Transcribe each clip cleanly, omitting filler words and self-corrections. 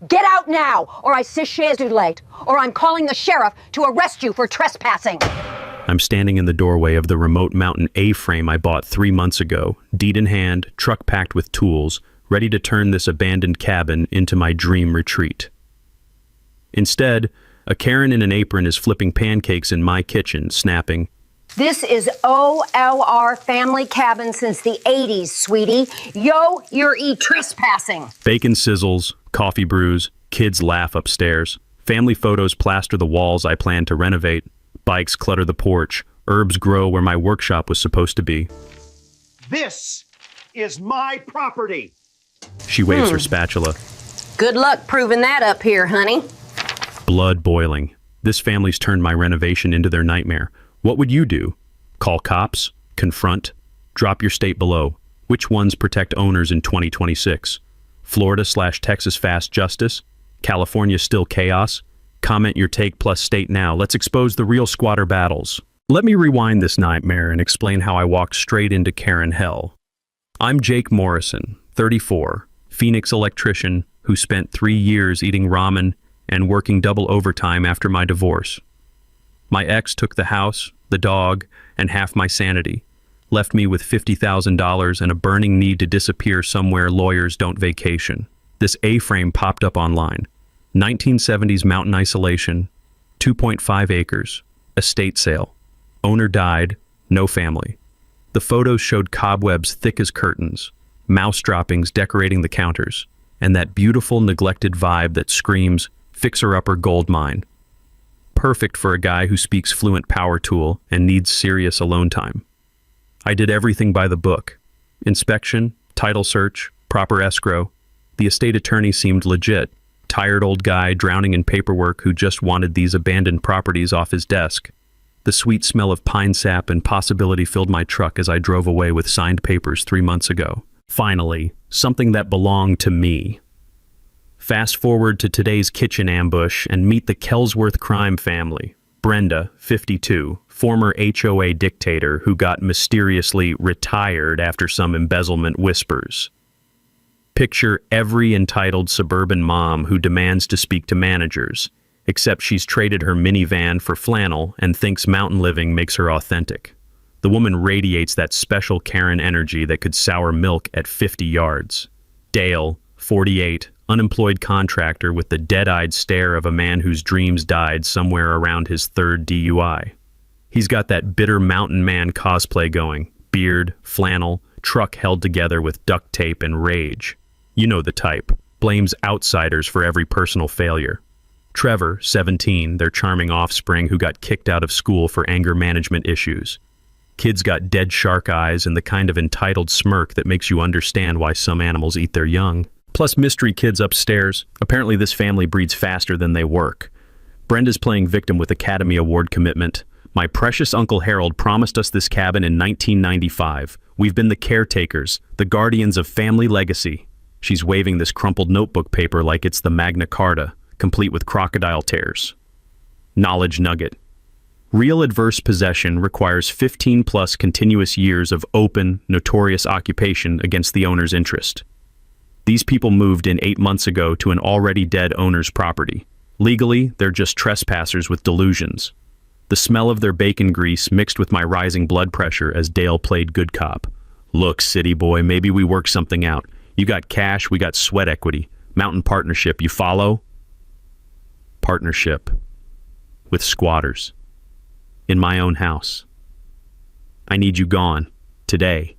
Get out now, or I séchez late, or I'm calling the sheriff to arrest you for trespassing. I'm standing in the doorway of the remote mountain A-frame I bought 3 months ago, deed in hand, truck packed with tools, ready to turn this abandoned cabin into my dream retreat. Instead, a Karen in an apron is flipping pancakes in my kitchen, snapping, This is OLR family cabin since the 80s, sweetie. Yo, you're trespassing. Bacon sizzles, coffee brews, kids laugh upstairs. Family photos plaster the walls I plan to renovate. Bikes clutter the porch. Herbs grow where my workshop was supposed to be. This is my property. She waves her spatula. Good luck proving that up here, honey. Blood boiling. This family's turned my renovation into their nightmare. What would you do? Call cops? Confront? Drop your state below. Which ones protect owners in 2026? Florida/Texas fast justice? California still chaos? Comment your take plus state now. Let's expose the real squatter battles. Let me rewind this nightmare and explain how I walked straight into Karen hell. I'm Jake Morrison, 34, Phoenix electrician who spent 3 years eating ramen and working double overtime after my divorce. My ex took the house, the dog, and half my sanity, left me with $50,000 and a burning need to disappear somewhere lawyers don't vacation. This A-frame popped up online. 1970s mountain isolation, 2.5 acres, estate sale. Owner died, no family. The photos showed cobwebs thick as curtains, mouse droppings decorating the counters, and that beautiful neglected vibe that screams, fixer-upper gold mine. Perfect for a guy who speaks fluent power tool and needs serious alone time. I did everything by the book. Inspection, title search, proper escrow. The estate attorney seemed legit. Tired old guy drowning in paperwork who just wanted these abandoned properties off his desk. The sweet smell of pine sap and possibility filled my truck as I drove away with signed papers 3 months ago. Finally, something that belonged to me. Fast forward to today's kitchen ambush and meet the Kelsworth crime family. Brenda, 52, former HOA dictator who got mysteriously retired after some embezzlement whispers. Picture every entitled suburban mom who demands to speak to managers, except she's traded her minivan for flannel and thinks mountain living makes her authentic. The woman radiates that special Karen energy that could sour milk at 50 yards. Dale, 48, unemployed contractor with the dead-eyed stare of a man whose dreams died somewhere around his 3rd DUI. He's got that bitter mountain man cosplay going, beard, flannel, truck held together with duct tape and rage. You know the type, blames outsiders for every personal failure. Trevor, 17, their charming offspring who got kicked out of school for anger management issues. Kid's got dead shark eyes and the kind of entitled smirk that makes you understand why some animals eat their young. Plus mystery kids upstairs. Apparently this family breeds faster than they work. Brenda's playing victim with Academy Award commitment. My precious Uncle Harold promised us this cabin in 1995. We've been the caretakers, the guardians of family legacy. She's waving this crumpled notebook paper like it's the Magna Carta, complete with crocodile tears. Knowledge nugget. Real adverse possession requires 15+ continuous years of open, notorious occupation against the owner's interest. These people moved in 8 months ago to an already dead owner's property. Legally, they're just trespassers with delusions. The smell of their bacon grease mixed with my rising blood pressure as Dale played good cop. Look, city boy, maybe we work something out. You got cash, we got sweat equity. Mountain partnership, you follow? Partnership. With squatters. In my own house. I need you gone. Today.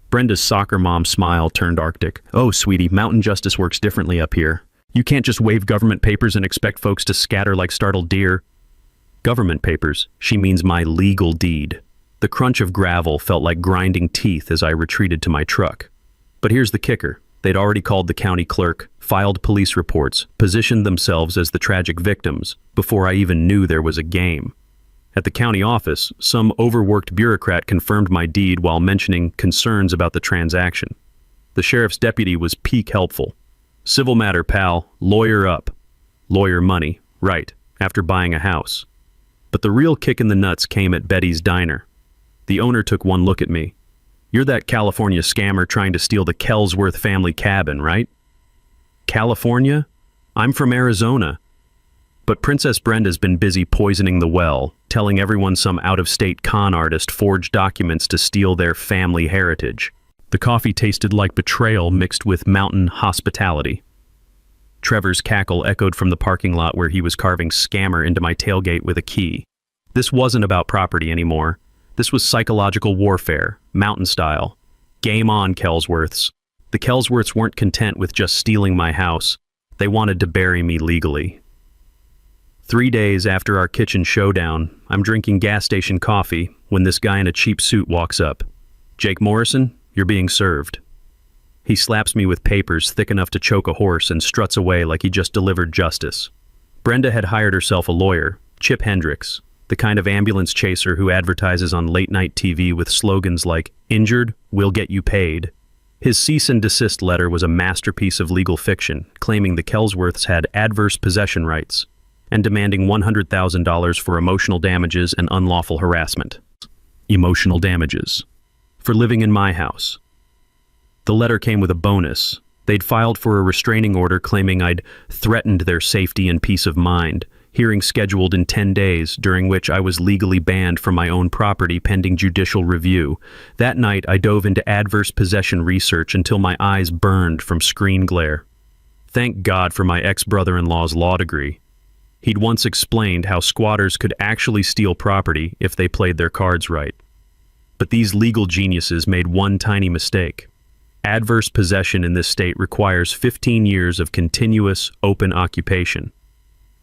Brenda's soccer mom smile turned arctic. Oh, sweetie, mountain justice works differently up here. You can't just wave government papers and expect folks to scatter like startled deer. Government papers, she means my legal deed. The crunch of gravel felt like grinding teeth as I retreated to my truck. But here's the kicker. They'd already called the county clerk, filed police reports, positioned themselves as the tragic victims, before I even knew there was a game. At the county office, some overworked bureaucrat confirmed my deed while mentioning concerns about the transaction. The sheriff's deputy was peak helpful. Civil matter, pal. Lawyer up. Lawyer money. Right. After buying a house. But the real kick in the nuts came at Betty's diner. The owner took one look at me. You're that California scammer trying to steal the Kelsworth family cabin, right? California? I'm from Arizona. But Princess Brenda's been busy poisoning the well, telling everyone some out-of-state con artist forged documents to steal their family heritage. The coffee tasted like betrayal mixed with mountain hospitality. Trevor's cackle echoed from the parking lot where he was carving scammer into my tailgate with a key. This wasn't about property anymore. This was psychological warfare, mountain style. Game on, Kelsworths. The Kelsworths weren't content with just stealing my house. They wanted to bury me legally. 3 days after our kitchen showdown, I'm drinking gas station coffee when this guy in a cheap suit walks up. "Jake Morrison, you're being served." He slaps me with papers thick enough to choke a horse and struts away like he just delivered justice. Brenda had hired herself a lawyer, Chip Hendricks, the kind of ambulance chaser who advertises on late-night TV with slogans like, "Injured, we'll get you paid." His cease and desist letter was a masterpiece of legal fiction, claiming the Kelsworths had adverse possession rights and demanding $100,000 for emotional damages and unlawful harassment. Emotional damages. For living in my house. The letter came with a bonus. They'd filed for a restraining order claiming I'd threatened their safety and peace of mind, hearing scheduled in 10 days, during which I was legally banned from my own property pending judicial review. That night, I dove into adverse possession research until my eyes burned from screen glare. Thank God for my ex-brother-in-law's law degree. He'd once explained how squatters could actually steal property if they played their cards right. But these legal geniuses made one tiny mistake. Adverse possession in this state requires 15 years of continuous, open occupation.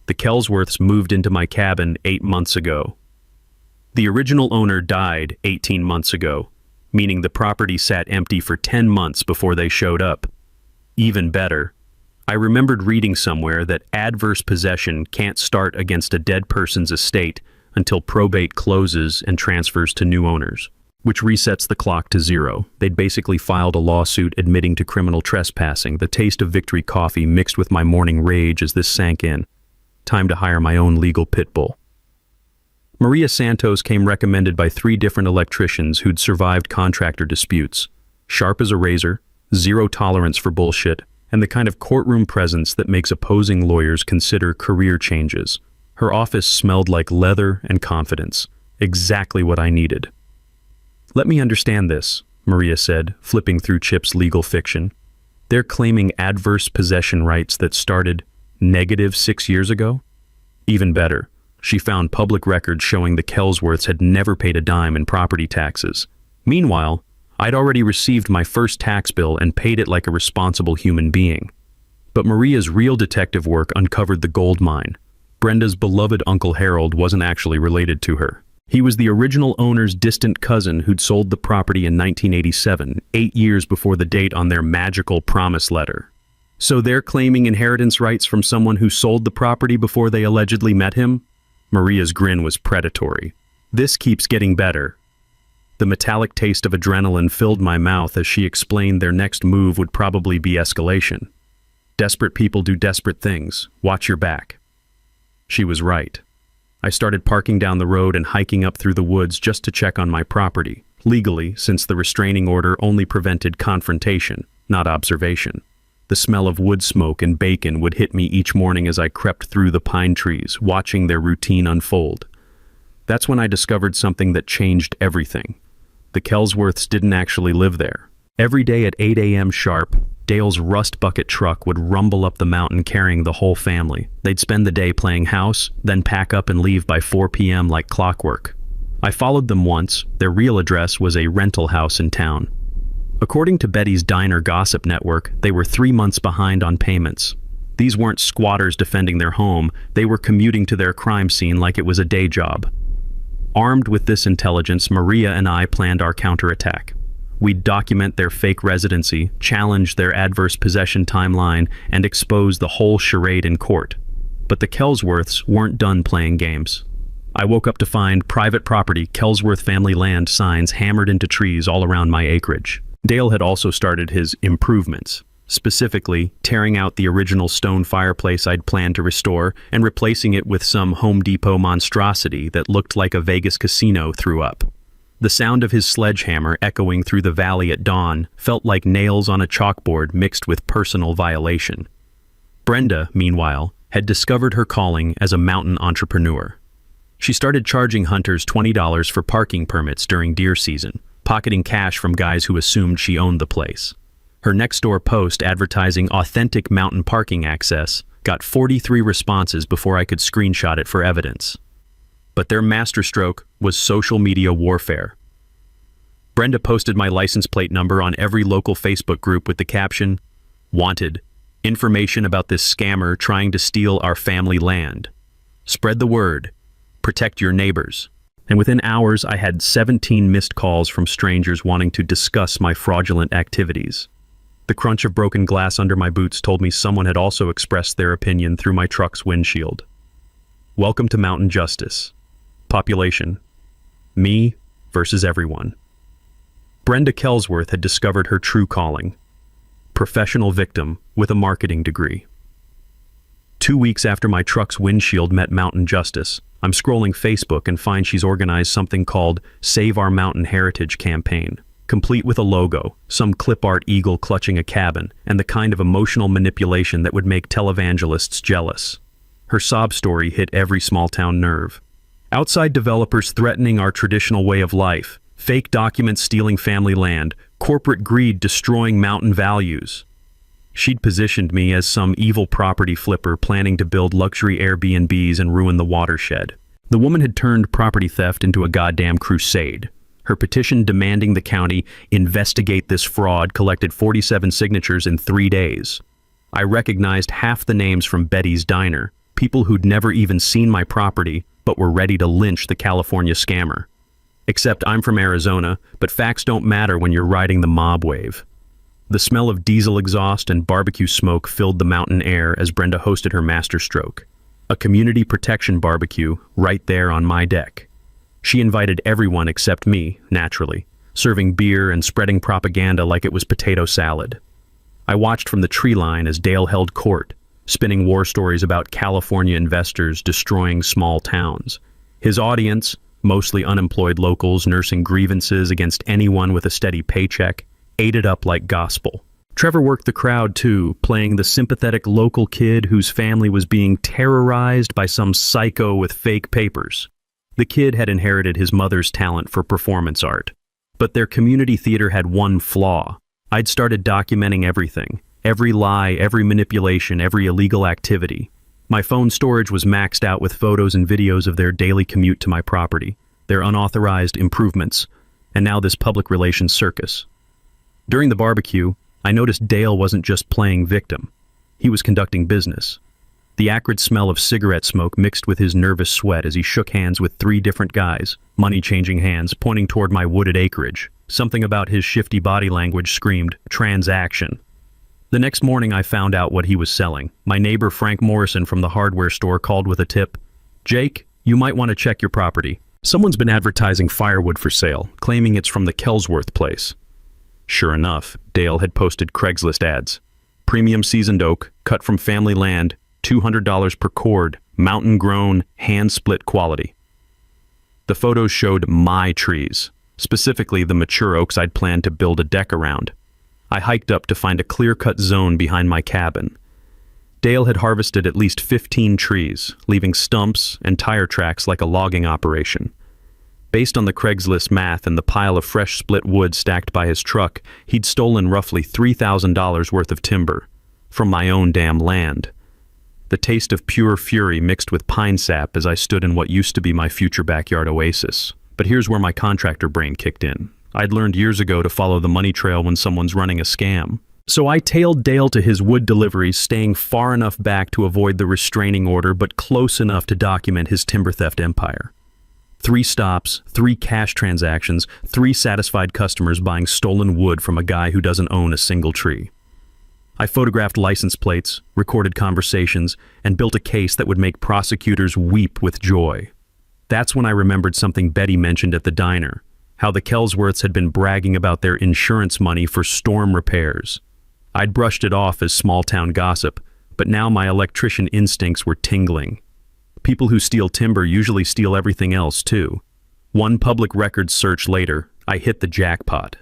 The Kelsworths moved into my cabin 8 months ago. The original owner died 18 months ago, meaning the property sat empty for 10 months before they showed up. Even better, I remembered reading somewhere that adverse possession can't start against a dead person's estate until probate closes and transfers to new owners, which resets the clock to 0. They'd basically filed a lawsuit admitting to criminal trespassing, the taste of victory coffee mixed with my morning rage as this sank in. Time to hire my own legal pit bull. Maria Santos came recommended by 3 different electricians who'd survived contractor disputes. Sharp as a razor, zero tolerance for bullshit, and the kind of courtroom presence that makes opposing lawyers consider career changes. Her office smelled like leather and confidence. Exactly what I needed. "Let me understand this," Maria said, flipping through Chip's legal fiction. "They're claiming adverse possession rights that started -6 years ago?" Even better, she found public records showing the Kelsworths had never paid a dime in property taxes. Meanwhile, I'd already received my first tax bill and paid it like a responsible human being. But Maria's real detective work uncovered the gold mine. Brenda's beloved Uncle Harold wasn't actually related to her. He was the original owner's distant cousin who'd sold the property in 1987, 8 years before the date on their magical promise letter. So they're claiming inheritance rights from someone who sold the property before they allegedly met him? Maria's grin was predatory. This keeps getting better. The metallic taste of adrenaline filled my mouth as she explained their next move would probably be escalation. Desperate people do desperate things. Watch your back. She was right. I started parking down the road and hiking up through the woods just to check on my property, legally, since the restraining order only prevented confrontation, not observation. The smell of wood smoke and bacon would hit me each morning as I crept through the pine trees, watching their routine unfold. That's when I discovered something that changed everything. The Kelsworths didn't actually live there. Every day at 8 a.m. sharp, Dale's rust bucket truck would rumble up the mountain carrying the whole family. They'd spend the day playing house, then pack up and leave by 4 p.m. like clockwork. I followed them once. Their real address was a rental house in town. According to Betty's Diner Gossip Network, they were 3 months behind on payments. These weren't squatters defending their home. They were commuting to their crime scene like it was a day job. Armed with this intelligence, Maria and I planned our counterattack. We'd document their fake residency, challenge their adverse possession timeline, and expose the whole charade in court. But the Kelsworths weren't done playing games. I woke up to find private property, Kelsworth family land signs hammered into trees all around my acreage. Dale had also started his improvements, specifically tearing out the original stone fireplace I'd planned to restore and replacing it with some Home Depot monstrosity that looked like a Vegas casino threw up. The sound of his sledgehammer echoing through the valley at dawn felt like nails on a chalkboard mixed with personal violation. Brenda, meanwhile, had discovered her calling as a mountain entrepreneur. She started charging hunters $20 for parking permits during deer season, pocketing cash from guys who assumed she owned the place. Her next-door post advertising authentic mountain parking access got 43 responses before I could screenshot it for evidence. But their masterstroke was social media warfare. Brenda posted my license plate number on every local Facebook group with the caption, "Wanted. Information about this scammer trying to steal our family land. Spread the word. Protect your neighbors." And within hours, I had 17 missed calls from strangers wanting to discuss my fraudulent activities. The crunch of broken glass under my boots told me someone had also expressed their opinion through my truck's windshield. Welcome to Mountain Justice. Population: me versus everyone. Brenda Kelsworth had discovered her true calling: professional victim with a marketing degree. 2 weeks after my truck's windshield met Mountain Justice, I'm scrolling Facebook and find she's organized something called Save Our Mountain Heritage campaign, complete with a logo, some clip art eagle clutching a cabin, and the kind of emotional manipulation that would make televangelists jealous. Her sob story hit every small-town nerve. Outside developers threatening our traditional way of life, fake documents stealing family land, corporate greed destroying mountain values. She'd positioned me as some evil property flipper planning to build luxury Airbnbs and ruin the watershed. The woman had turned property theft into a goddamn crusade. Her petition demanding the county investigate this fraud collected 47 signatures in 3 days. I recognized half the names from Betty's Diner, people who'd never even seen my property, but were ready to lynch the California scammer. Except I'm from Arizona, but facts don't matter when you're riding the mob wave. The smell of diesel exhaust and barbecue smoke filled the mountain air as Brenda hosted her masterstroke. A community protection barbecue right there on my deck. She invited everyone except me, naturally, serving beer and spreading propaganda like it was potato salad. I watched from the tree line as Dale held court, spinning war stories about California investors destroying small towns. His audience, mostly unemployed locals nursing grievances against anyone with a steady paycheck, ate it up like gospel. Trevor worked the crowd too, playing the sympathetic local kid whose family was being terrorized by some psycho with fake papers. The kid had inherited his mother's talent for performance art. But their community theater had one flaw. I'd started documenting everything. Every lie, every manipulation, every illegal activity. My phone storage was maxed out with photos and videos of their daily commute to my property, their unauthorized improvements, and now this public relations circus. During the barbecue, I noticed Dale wasn't just playing victim. He was conducting business. The acrid smell of cigarette smoke mixed with his nervous sweat as he shook hands with 3 different guys, money-changing hands pointing toward my wooded acreage. Something about his shifty body language screamed, transaction. The next morning I found out what he was selling. My neighbor Frank Morrison from the hardware store called with a tip. "Jake, you might want to check your property. Someone's been advertising firewood for sale, claiming it's from the Kelsworth place." Sure enough, Dale had posted Craigslist ads. Premium seasoned oak, cut from family land, $200 per cord, mountain-grown, hand-split quality. The photos showed my trees, specifically the mature oaks I'd planned to build a deck around. I hiked up to find a clear-cut zone behind my cabin. Dale had harvested at least 15 trees, leaving stumps and tire tracks like a logging operation. Based on the Craigslist math and the pile of fresh split wood stacked by his truck, he'd stolen roughly $3,000 worth of timber from my own damn land. The taste of pure fury mixed with pine sap as I stood in what used to be my future backyard oasis. But here's where my contractor brain kicked in. I'd learned years ago to follow the money trail when someone's running a scam. So I tailed Dale to his wood deliveries, staying far enough back to avoid the restraining order, but close enough to document his timber theft empire. 3 stops, 3 cash transactions, 3 satisfied customers buying stolen wood from a guy who doesn't own a single tree. I photographed license plates, recorded conversations, and built a case that would make prosecutors weep with joy. That's when I remembered something Betty mentioned at the diner, how the Kelsworths had been bragging about their insurance money for storm repairs. I'd brushed it off as small-town gossip, but now my electrician instincts were tingling. People who steal timber usually steal everything else, too. One public records search later, I hit the jackpot.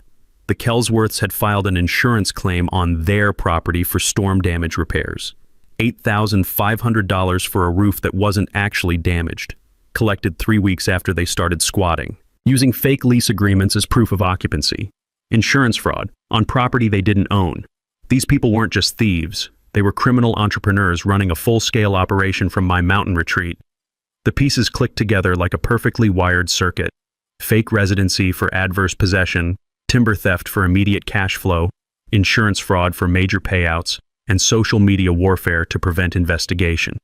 The Kelsworths had filed an insurance claim on their property for storm damage repairs. $8,500 for a roof that wasn't actually damaged, collected 3 weeks after they started squatting, using fake lease agreements as proof of occupancy, insurance fraud on property they didn't own. These people weren't just thieves, they were criminal entrepreneurs running a full-scale operation from my mountain retreat. The pieces clicked together like a perfectly wired circuit. Fake residency for adverse possession, timber theft for immediate cash flow, insurance fraud for major payouts, and social media warfare to prevent investigation.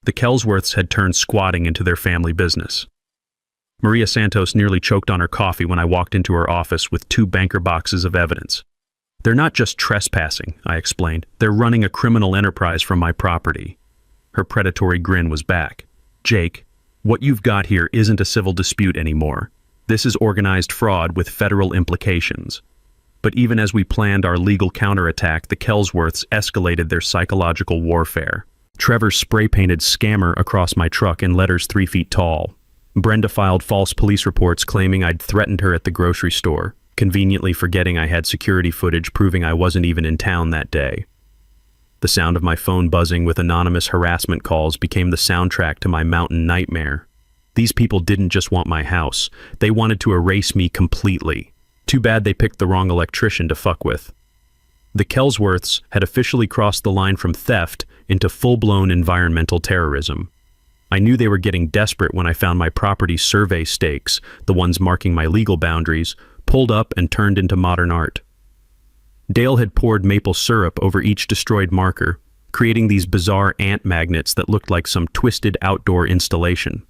The Kelsworths had turned squatting into their family business. Maria Santos nearly choked on her coffee when I walked into her office with 2 banker boxes of evidence. They're not just trespassing, I explained. They're running a criminal enterprise from my property. Her predatory grin was back. Jake, what you've got here isn't a civil dispute anymore. This is organized fraud with federal implications. But even as we planned our legal counterattack, the Kelsworths escalated their psychological warfare. Trevor spray-painted scammer across my truck in letters 3 feet tall. Brenda filed false police reports claiming I'd threatened her at the grocery store, conveniently forgetting I had security footage proving I wasn't even in town that day. The sound of my phone buzzing with anonymous harassment calls became the soundtrack to my mountain nightmare. These people didn't just want my house, they wanted to erase me completely. Too bad they picked the wrong electrician to fuck with. The Kelsworths had officially crossed the line from theft into full-blown environmental terrorism. I knew they were getting desperate when I found my property survey stakes, the ones marking my legal boundaries, pulled up and turned into modern art. Dale had poured maple syrup over each destroyed marker, creating these bizarre ant magnets that looked like some twisted outdoor installation.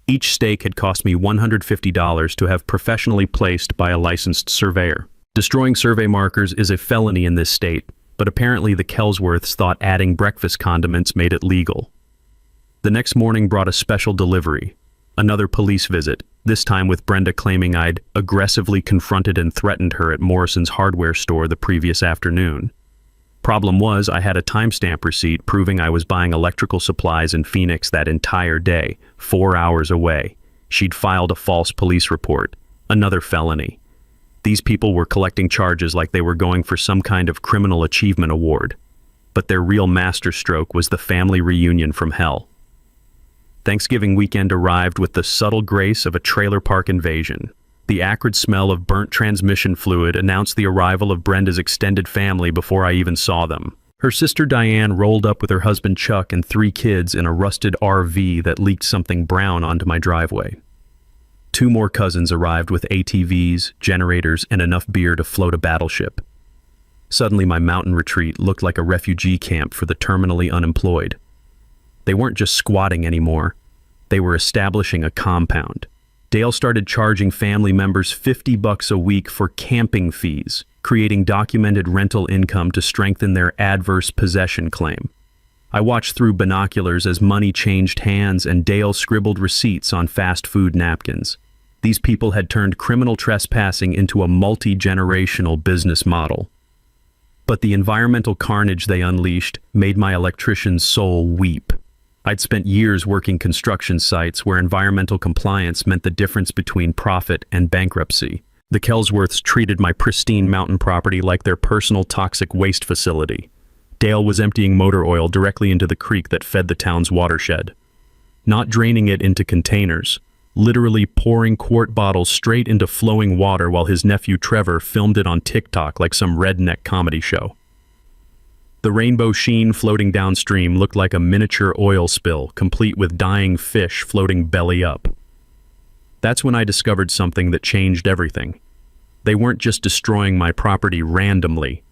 Each stake had cost me $150 to have professionally placed by a licensed surveyor. Destroying survey markers is a felony in this state, but apparently the Kelsworths thought adding breakfast condiments made it legal. The next morning brought a special delivery, another police visit, this time with Brenda claiming I'd aggressively confronted and threatened her at Morrison's hardware store the previous afternoon. Problem was, I had a timestamp receipt proving I was buying electrical supplies in Phoenix that entire day, 4 hours away. She'd filed a false police report, another felony. These people were collecting charges like they were going for some kind of criminal achievement award. But their real masterstroke was the family reunion from hell. Thanksgiving weekend arrived with the subtle grace of a trailer park invasion. The acrid smell of burnt transmission fluid announced the arrival of Brenda's extended family before I even saw them. Her sister Diane rolled up with her husband Chuck and 3 kids in a rusted RV that leaked something brown onto my driveway. 2 more cousins arrived with ATVs, generators, and enough beer to float a battleship. Suddenly my mountain retreat looked like a refugee camp for the terminally unemployed. They weren't just squatting anymore. They were establishing a compound. Dale started charging family members $50 a week for camping fees, creating documented rental income to strengthen their adverse possession claim. I watched through binoculars as money changed hands and Dale scribbled receipts on fast food napkins. These people had turned criminal trespassing into a multi-generational business model. But the environmental carnage they unleashed made my electrician's soul weep. I'd spent years working construction sites where environmental compliance meant the difference between profit and bankruptcy. The Kelsworths treated my pristine mountain property like their personal toxic waste facility. Dale was emptying motor oil directly into the creek that fed the town's watershed. Not draining it into containers, literally pouring quart bottles straight into flowing water while his nephew Trevor filmed it on TikTok like some redneck comedy show. The rainbow sheen floating downstream looked like a miniature oil spill, complete with dying fish floating belly up. That's when I discovered something that changed everything. They weren't just destroying my property randomly.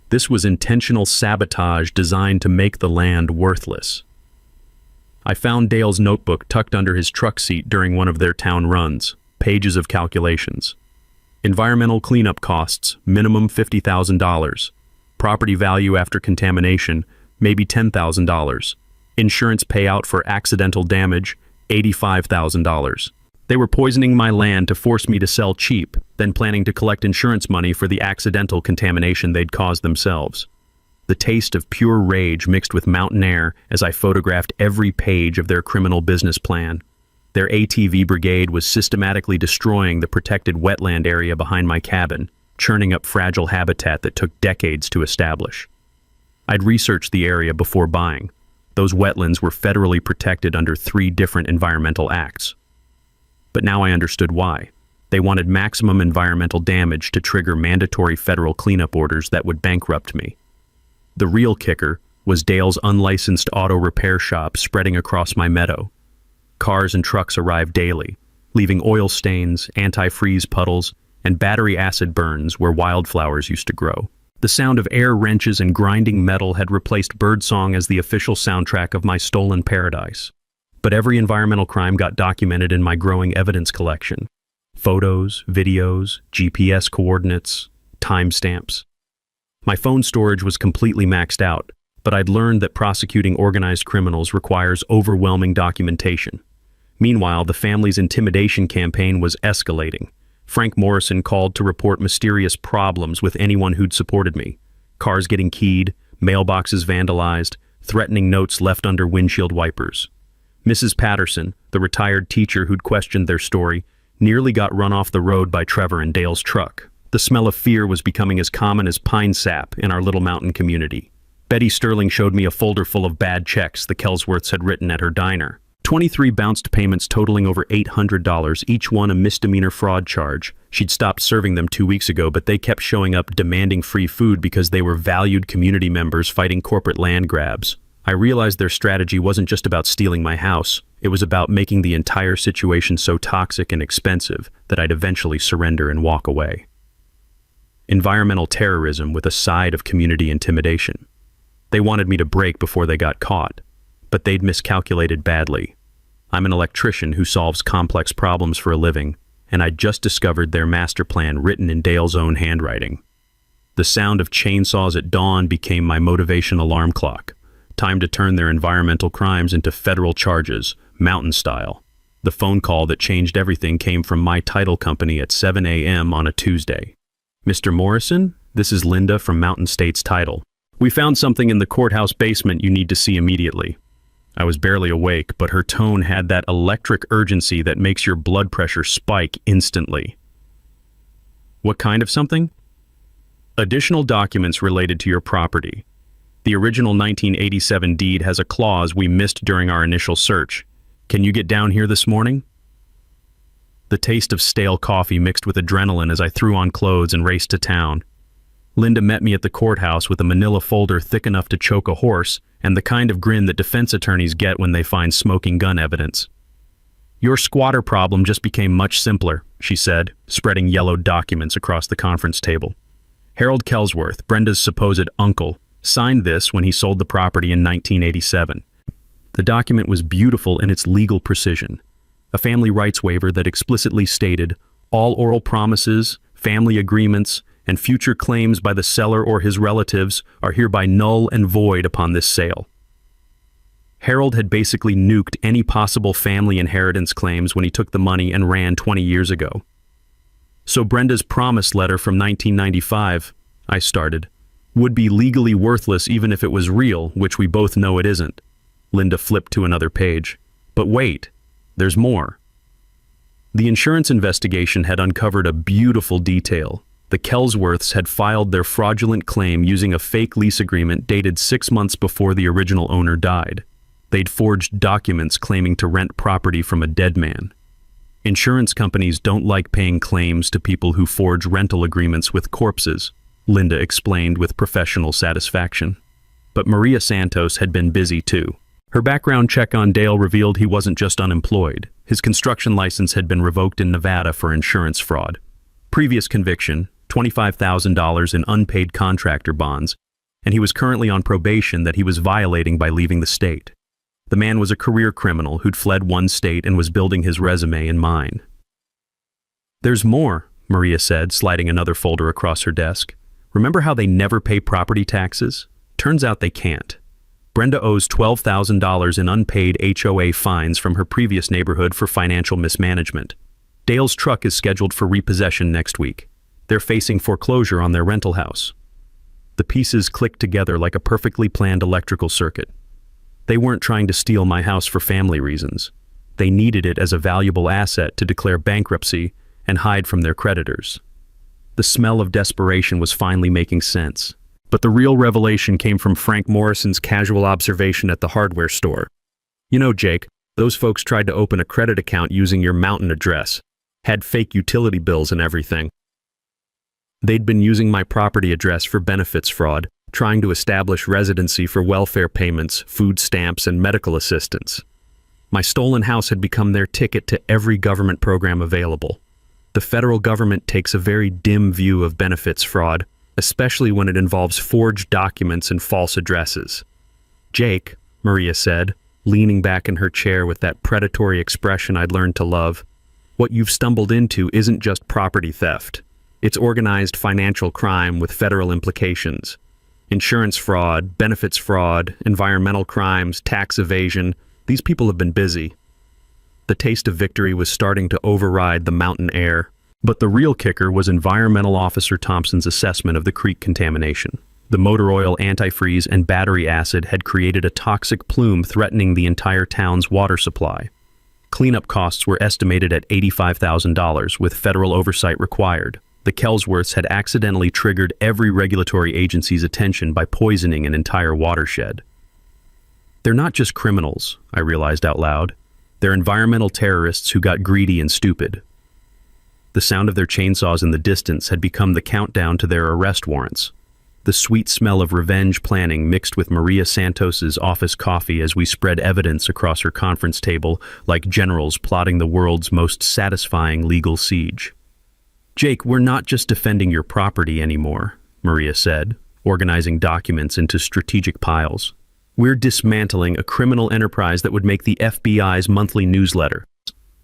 This was intentional sabotage designed to make the land worthless. I found Dale's notebook tucked under his truck seat during one of their town runs, pages of calculations. Environmental cleanup costs, minimum $50,000. Property value after contamination, maybe $10,000. Insurance payout for accidental damage, $85,000. They were poisoning my land to force me to sell cheap, then planning to collect insurance money for the accidental contamination they'd caused themselves. The taste of pure rage mixed with mountain air as I photographed every page of their criminal business plan. Their ATV brigade was systematically destroying the protected wetland area behind my cabin, churning up fragile habitat that took decades to establish. I'd researched the area before buying. Those wetlands were federally protected under 3 different environmental acts. But now I understood why. They wanted maximum environmental damage to trigger mandatory federal cleanup orders that would bankrupt me. The real kicker was Dale's unlicensed auto repair shop spreading across my meadow. Cars and trucks arrived daily, leaving oil stains, antifreeze puddles, and battery acid burns where wildflowers used to grow. The sound of air wrenches and grinding metal had replaced birdsong as the official soundtrack of my stolen paradise. But every environmental crime got documented in my growing evidence collection. Photos, videos, GPS coordinates, timestamps. My phone storage was completely maxed out, but I'd learned that prosecuting organized criminals requires overwhelming documentation. Meanwhile, the family's intimidation campaign was escalating. Frank Morrison called to report mysterious problems with anyone who'd supported me. Cars getting keyed, mailboxes vandalized, threatening notes left under windshield wipers. Mrs. Patterson, the retired teacher who'd questioned their story, nearly got run off the road by Trevor and Dale's truck. The smell of fear was becoming as common as pine sap in our little mountain community. Betty Sterling showed me a folder full of bad checks the Kelsworths had written at her diner. 23 bounced payments totaling over $800, each one a misdemeanor fraud charge. She'd stopped serving them 2 weeks ago, but they kept showing up demanding free food because they were valued community members fighting corporate land grabs. I realized their strategy wasn't just about stealing my house. It was about making the entire situation so toxic and expensive that I'd eventually surrender and walk away. Environmental terrorism with a side of community intimidation. They wanted me to break before they got caught, but they'd miscalculated badly. I'm an electrician who solves complex problems for a living, and I'd just discovered their master plan written in Dale's own handwriting. The sound of chainsaws at dawn became my motivation alarm clock. Time to turn their environmental crimes into federal charges, mountain style. The phone call that changed everything came from my title company at 7 a.m. on a Tuesday. Mr. Morrison, this is Linda from Mountain States Title. We found something in the courthouse basement you need to see immediately. I was barely awake, but her tone had that electric urgency that makes your blood pressure spike instantly. What kind of something? Additional documents related to your property. The original 1987 deed has a clause we missed during our initial search. Can you get down here this morning? The taste of stale coffee mixed with adrenaline as I threw on clothes and raced to town. Linda met me at the courthouse with a manila folder thick enough to choke a horse and the kind of grin that defense attorneys get when they find smoking gun evidence. Your squatter problem just became much simpler, she said, spreading yellowed documents across the conference table. Harold Kelsworth, Brenda's supposed uncle, signed this when he sold the property in 1987. The document was beautiful in its legal precision. A family rights waiver that explicitly stated all oral promises, family agreements, and future claims by the seller or his relatives are hereby null and void upon this sale. Harold had basically nuked any possible family inheritance claims when he took the money and ran 20 years ago. So Brenda's promise letter from 1995, I started, would be legally worthless even if it was real, which we both know it isn't. Linda flipped to another page. But wait, there's more. The insurance investigation had uncovered a beautiful detail. The Kelsworths had filed their fraudulent claim using a fake lease agreement dated 6 months before the original owner died. They'd forged documents claiming to rent property from a dead man. Insurance companies don't like paying claims to people who forge rental agreements with corpses, Linda explained with professional satisfaction. But Maria Santos had been busy too. Her background check on Dale revealed he wasn't just unemployed. His construction license had been revoked in Nevada for insurance fraud. Previous conviction, $25,000 in unpaid contractor bonds, and he was currently on probation that he was violating by leaving the state. The man was a career criminal who'd fled one state and was building his resume in mine. There's more, Maria said, sliding another folder across her desk. Remember how they never pay property taxes? Turns out they can't. Brenda owes $12,000 in unpaid HOA fines from her previous neighborhood for financial mismanagement. Dale's truck is scheduled for repossession next week. They're facing foreclosure on their rental house. The pieces clicked together like a perfectly planned electrical circuit. They weren't trying to steal my house for family reasons. They needed it as a valuable asset to declare bankruptcy and hide from their creditors. The smell of desperation was finally making sense. But the real revelation came from Frank Morrison's casual observation at the hardware store. You know, Jake, those folks tried to open a credit account using your mountain address, had fake utility bills and everything. They'd been using my property address for benefits fraud, trying to establish residency for welfare payments, food stamps, and medical assistance. My stolen house had become their ticket to every government program available. The federal government takes a very dim view of benefits fraud, especially when it involves forged documents and false addresses. Jake, Maria said, leaning back in her chair with that predatory expression I'd learned to love, what you've stumbled into isn't just property theft. It's organized financial crime with federal implications. Insurance fraud, benefits fraud, environmental crimes, tax evasion. These people have been busy. The taste of victory was starting to override the mountain air. But the real kicker was Environmental Officer Thompson's assessment of the creek contamination. The motor oil, antifreeze, and battery acid had created a toxic plume threatening the entire town's water supply. Cleanup costs were estimated at $85,000, with federal oversight required. The Kelsworths had accidentally triggered every regulatory agency's attention by poisoning an entire watershed. They're not just criminals, I realized out loud. They're environmental terrorists who got greedy and stupid. The sound of their chainsaws in the distance had become the countdown to their arrest warrants. The sweet smell of revenge planning mixed with Maria Santos's office coffee as we spread evidence across her conference table like generals plotting the world's most satisfying legal siege. Jake, we're not just defending your property anymore, Maria said, organizing documents into strategic piles. We're dismantling a criminal enterprise that would make the FBI's monthly newsletter.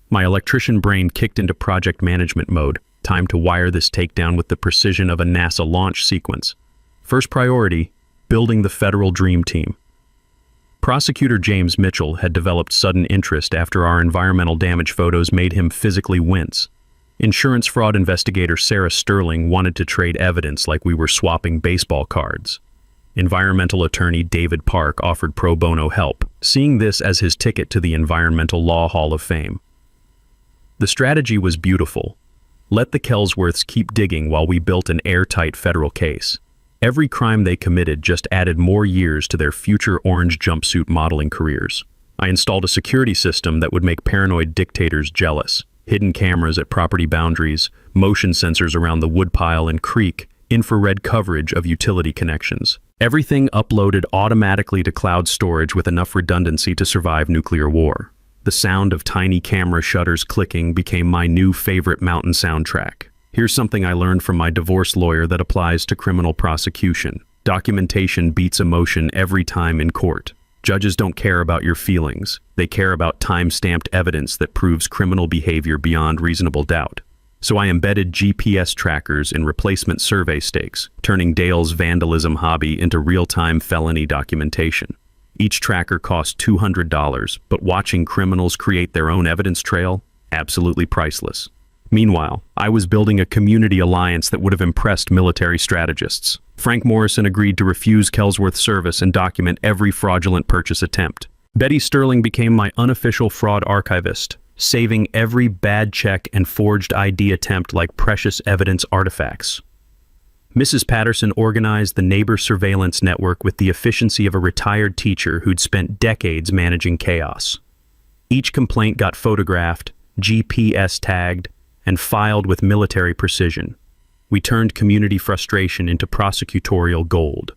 My electrician brain kicked into project management mode. Time to wire this takedown with the precision of a NASA launch sequence. First priority, building the federal dream team. Prosecutor James Mitchell had developed sudden interest after our environmental damage photos made him physically wince. Insurance fraud investigator Sarah Sterling wanted to trade evidence like we were swapping baseball cards. Environmental attorney David Park offered pro bono help, seeing this as his ticket to the Environmental Law Hall of Fame. The strategy was beautiful. Let the Kelsworths keep digging while we built an airtight federal case. Every crime they committed just added more years to their future orange jumpsuit modeling careers. I installed a security system that would make paranoid dictators jealous. Hidden cameras at property boundaries, motion sensors around the woodpile and creek, infrared coverage of utility connections. Everything uploaded automatically to cloud storage with enough redundancy to survive nuclear war. The sound of tiny camera shutters clicking became my new favorite mountain soundtrack. Here's something I learned from my divorce lawyer that applies to criminal prosecution. Documentation beats emotion every time in court. Judges don't care about your feelings. They care about time-stamped evidence that proves criminal behavior beyond reasonable doubt. So I embedded GPS trackers in replacement survey stakes, turning Dale's vandalism hobby into real-time felony documentation. Each tracker cost $200, but watching criminals create their own evidence trail, absolutely priceless. Meanwhile, I was building a community alliance that would have impressed military strategists. Frank Morrison agreed to refuse Kelsworth service and document every fraudulent purchase attempt. Betty Sterling became my unofficial fraud archivist, saving every bad check and forged ID attempt like precious evidence artifacts. Mrs. Patterson organized the neighbor surveillance network with the efficiency of a retired teacher who'd spent decades managing chaos. Each complaint got photographed, GPS tagged, and filed with military precision. We turned community frustration into prosecutorial gold.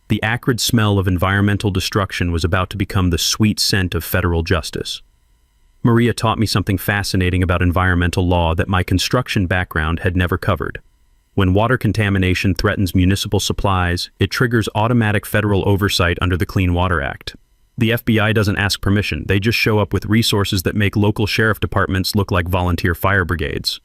The acrid smell of environmental destruction was about to become the sweet scent of federal justice. Maria taught me something fascinating about environmental law that my construction background had never covered. When water contamination threatens municipal supplies, it triggers automatic federal oversight under the Clean Water Act. The FBI doesn't ask permission, they just show up with resources that make local sheriff departments look like volunteer fire brigades.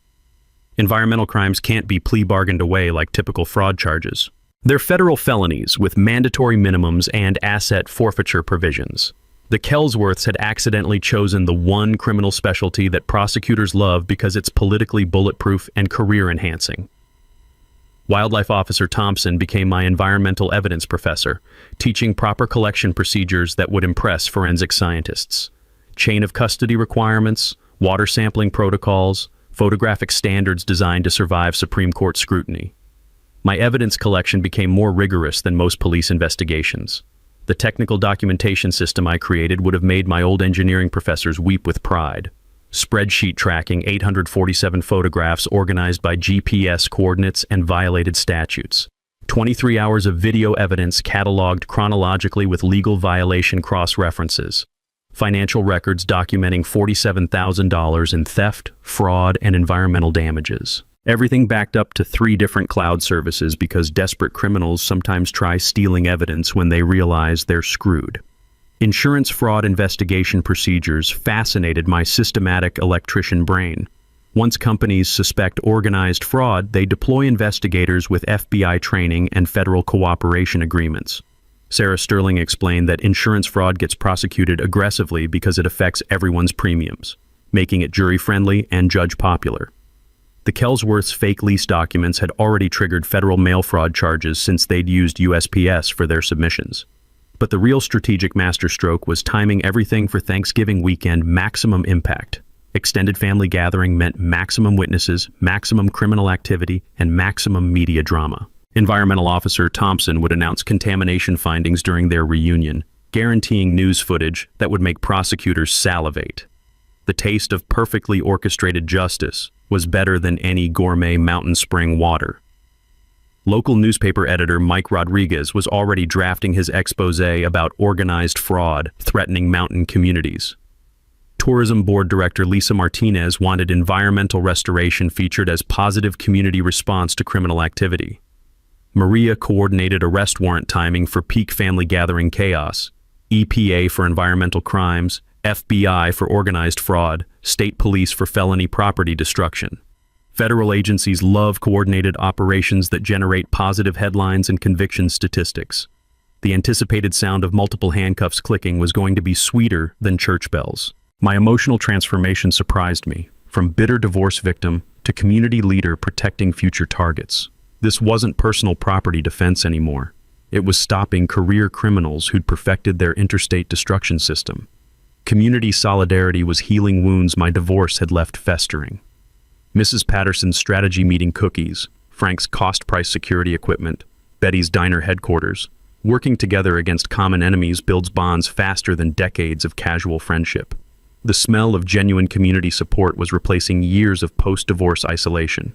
Environmental crimes can't be plea bargained away like typical fraud charges. They're federal felonies with mandatory minimums and asset forfeiture provisions. The Kelsworths had accidentally chosen the one criminal specialty that prosecutors love because it's politically bulletproof and career-enhancing. Wildlife Officer Thompson became my environmental evidence professor, teaching proper collection procedures that would impress forensic scientists. Chain of custody requirements, water sampling protocols, photographic standards designed to survive Supreme Court scrutiny. My evidence collection became more rigorous than most police investigations. The technical documentation system I created would have made my old engineering professors weep with pride. Spreadsheet tracking 847 photographs organized by GPS coordinates and violated statutes. 23 hours of video evidence cataloged chronologically with legal violation cross-references. Financial records documenting $47,000 in theft, fraud, and environmental damages. Everything backed up to 3 different cloud services because desperate criminals sometimes try stealing evidence when they realize they're screwed. Insurance fraud investigation procedures fascinated my systematic electrician brain. Once companies suspect organized fraud, they deploy investigators with FBI training and federal cooperation agreements. Sarah Sterling explained that insurance fraud gets prosecuted aggressively because it affects everyone's premiums, making it jury-friendly and judge-popular. The Kelsworths' fake lease documents had already triggered federal mail fraud charges since they'd used USPS for their submissions. But the real strategic masterstroke was timing everything for Thanksgiving weekend maximum impact. Extended family gathering meant maximum witnesses, maximum criminal activity, and maximum media drama. Environmental Officer Thompson would announce contamination findings during their reunion, guaranteeing news footage that would make prosecutors salivate. The taste of perfectly orchestrated justice was better than any gourmet mountain spring water. Local newspaper editor Mike Rodriguez was already drafting his exposé about organized fraud threatening mountain communities. Tourism Board Director Lisa Martinez wanted environmental restoration featured as positive community response to criminal activity. Maria coordinated arrest warrant timing for peak family gathering chaos, EPA for environmental crimes, FBI for organized fraud, state police for felony property destruction. Federal agencies love coordinated operations that generate positive headlines and conviction statistics. The anticipated sound of multiple handcuffs clicking was going to be sweeter than church bells. My emotional transformation surprised me, from bitter divorce victim to community leader protecting future targets. This wasn't personal property defense anymore. It was stopping career criminals who'd perfected their interstate destruction system. Community solidarity was healing wounds my divorce had left festering. Mrs. Patterson's strategy meeting cookies, Frank's cost-price security equipment, Betty's diner headquarters. Working together against common enemies builds bonds faster than decades of casual friendship. The smell of genuine community support was replacing years of post-divorce isolation.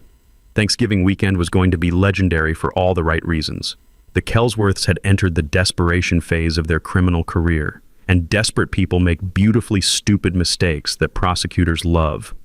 Thanksgiving weekend was going to be legendary for all the right reasons. The Kelsworths had entered the desperation phase of their criminal career, and desperate people make beautifully stupid mistakes that prosecutors love.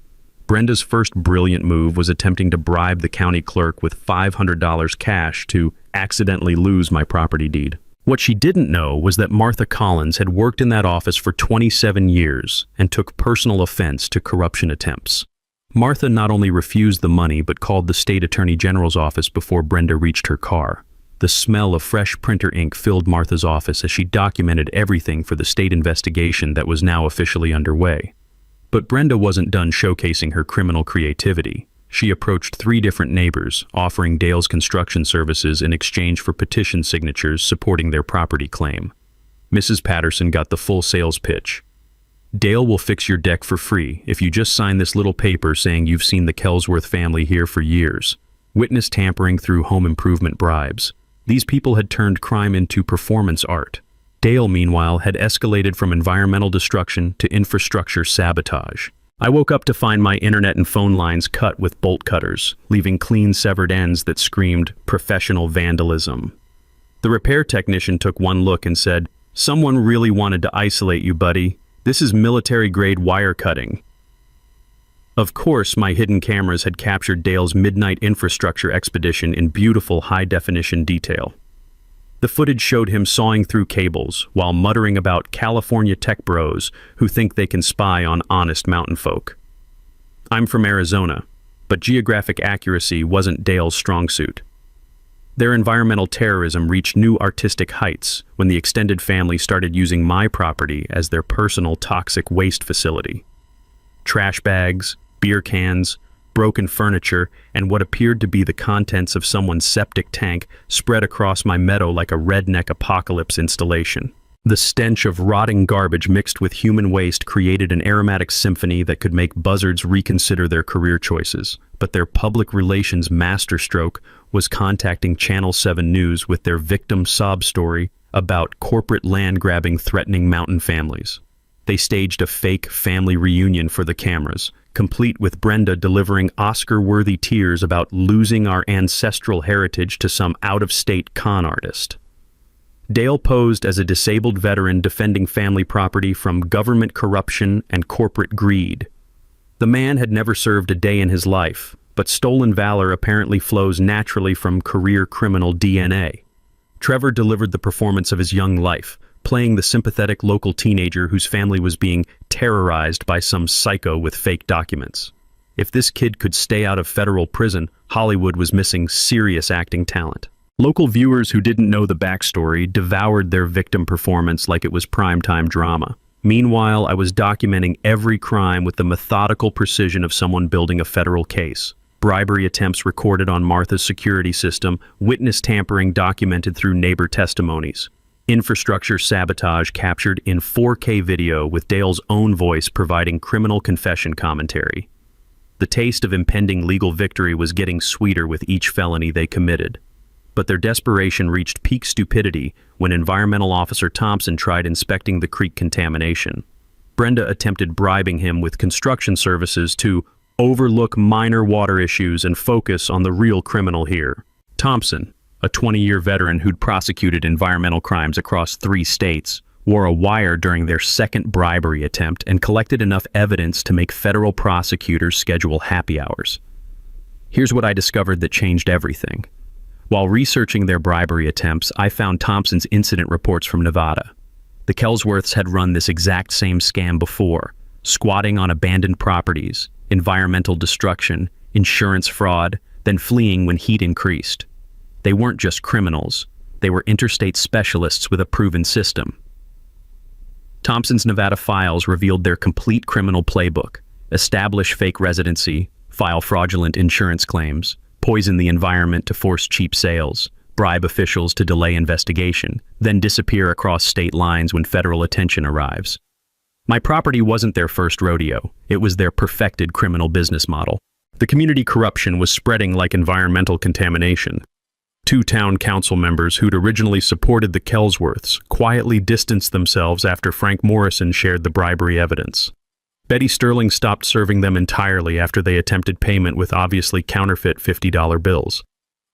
Brenda's first brilliant move was attempting to bribe the county clerk with $500 cash to accidentally lose my property deed. What she didn't know was that Martha Collins had worked in that office for 27 years and took personal offense to corruption attempts. Martha not only refused the money but called the state attorney general's office before Brenda reached her car. The smell of fresh printer ink filled Martha's office as she documented everything for the state investigation that was now officially underway. But Brenda wasn't done showcasing her criminal creativity. She approached 3 different neighbors, offering Dale's construction services in exchange for petition signatures supporting their property claim. Mrs. Patterson got the full sales pitch. Dale will fix your deck for free if you just sign this little paper saying you've seen the Kelsworth family here for years. Witness tampering through home improvement bribes. These people had turned crime into performance art. Dale, meanwhile, had escalated from environmental destruction to infrastructure sabotage. I woke up to find my internet and phone lines cut with bolt cutters, leaving clean severed ends that screamed professional vandalism. The repair technician took one look and said, "Someone really wanted to isolate you, buddy. This is military-grade wire cutting." Of course, my hidden cameras had captured Dale's midnight infrastructure expedition in beautiful high-definition detail. The footage showed him sawing through cables while muttering about California tech bros who think they can spy on honest mountain folk. I'm from Arizona, but geographic accuracy wasn't Dale's strong suit. Their environmental terrorism reached new artistic heights when the extended family started using my property as their personal toxic waste facility. Trash bags, beer cans, broken furniture, and what appeared to be the contents of someone's septic tank spread across my meadow like a redneck apocalypse installation. The stench of rotting garbage mixed with human waste created an aromatic symphony that could make buzzards reconsider their career choices. But their public relations masterstroke was contacting Channel 7 News with their victim sob story about corporate land grabbing threatening mountain families. They staged a fake family reunion for the cameras, complete with Brenda delivering Oscar-worthy tears about losing our ancestral heritage to some out-of-state con artist. Dale posed as a disabled veteran defending family property from government corruption and corporate greed. The man had never served a day in his life, but stolen valor apparently flows naturally from career criminal DNA. Trevor delivered the performance of his young life, playing the sympathetic local teenager whose family was being terrorized by some psycho with fake documents. If this kid could stay out of federal prison, Hollywood was missing serious acting talent. Local viewers who didn't know the backstory devoured their victim performance like it was primetime drama. Meanwhile, I was documenting every crime with the methodical precision of someone building a federal case. Bribery attempts recorded on Martha's security system, witness tampering documented through neighbor testimonies. Infrastructure sabotage captured in 4K video with Dale's own voice providing criminal confession commentary. The taste of impending legal victory was getting sweeter with each felony they committed. But their desperation reached peak stupidity when Environmental Officer Thompson tried inspecting the creek contamination. Brenda attempted bribing him with construction services to overlook minor water issues and focus on the real criminal here. Thompson, a 20-year veteran who'd prosecuted environmental crimes across 3 states, wore a wire during their second bribery attempt and collected enough evidence to make federal prosecutors schedule happy hours. Here's what I discovered that changed everything. While researching their bribery attempts, I found Thompson's incident reports from Nevada. The Kelsworths had run this exact same scam before, squatting on abandoned properties, environmental destruction, insurance fraud, then fleeing when heat increased. They weren't just criminals, they were interstate specialists with a proven system. Thompson's Nevada files revealed their complete criminal playbook: establish fake residency, file fraudulent insurance claims, poison the environment to force cheap sales, bribe officials to delay investigation, then disappear across state lines when federal attention arrives. My property wasn't their first rodeo, it was their perfected criminal business model. The community corruption was spreading like environmental contamination. 2 town council members who'd originally supported the Kelsworths quietly distanced themselves after Frank Morrison shared the bribery evidence. Betty Sterling stopped serving them entirely after they attempted payment with obviously counterfeit $50 bills.